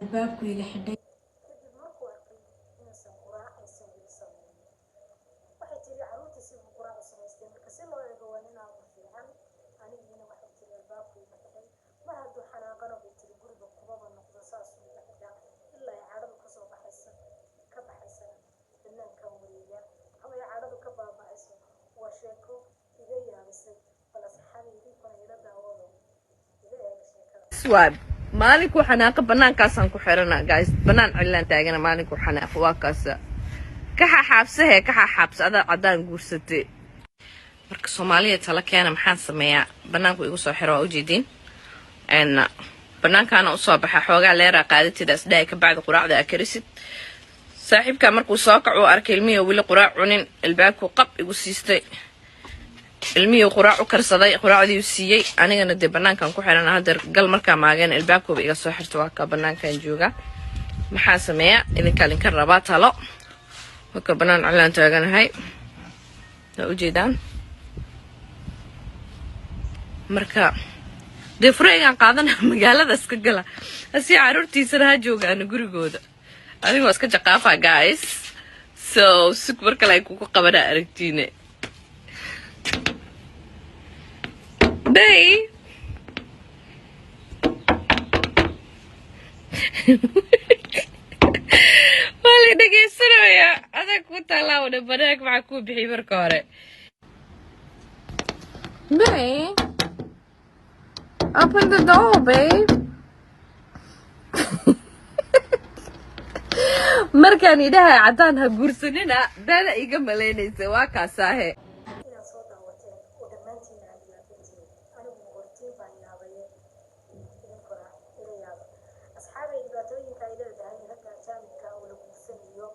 الباب كويل حدي kadib markuu arkay inaysan quraac aysan weli samaynin waxay tiri caruurtii si uu quraac u samaystay marka si loo eego waa nin aad u fiican anigiina waxay tiri albaabku iga xidhay mar hadduu xanaaqana bay tiri guriga kubaba noqdo saasuu iga xidhaa ilaa ay cadhadu kasoo baxaysa ka baxaysana banaankan wareega ama ay cadhadu ka baaba'ayso waa sheeko iga yaabisay bal asxaabi idinkuna ila daawado iga eega sheekada swab maalinku xanaaqa banaankaasaan ku xirana guys banaan cilaan taagana maalinku xanaaq waa kaas ka xaxaabsada cadaan guursatay marka Soomaaliya tala keena maxaan sameeyaa banaanku igu soo xiro u jeedin en banaankaana u soo baxa xoogaa leera qaadatidaas dhaay ka bacda quraacda akrisid saaxiibka markuu soo kaco arkay ilmiyo wili quraac cunin albaabku qab igu siistay ilmiyo quraac u karsaday quraacdii siiyay anigana de banaankan ku xirana hadar gal marka maagan albaabku iga soo xirto waa ka banaankan jooga maxaa sameeyaa idinka linka rabaa talo marka banaan cilaan taaganahay u jeedaan marka de fureygan qaadana magaalada iska gala asi caruurtiisana ha joogaan gurigooda anigoo iska jaqaafa guys so sug marka la ku qabana aragtiine bay wali dhageysanaya adag ku talaawna banaanka maxaa ku bixi marka hore bay open the door babe markaan idhaha cadaan ha guursanina dada iga malaynaysa waa kaasaahe inaad soo daawateen oo dhammaantiin aad yaabateen anigu hortiin baan yaabaye idinkuna ila yaaba asxaabay dhibaatooyinka ay leedahay ragga ajaanibka oo la guursanayo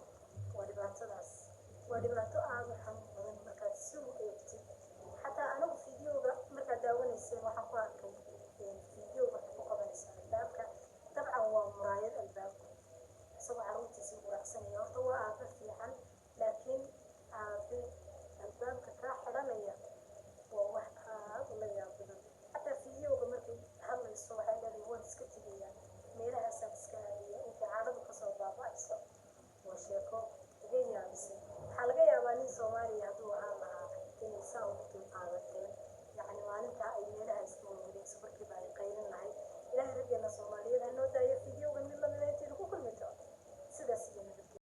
waa dhibaatadaas waa dhibaato aad u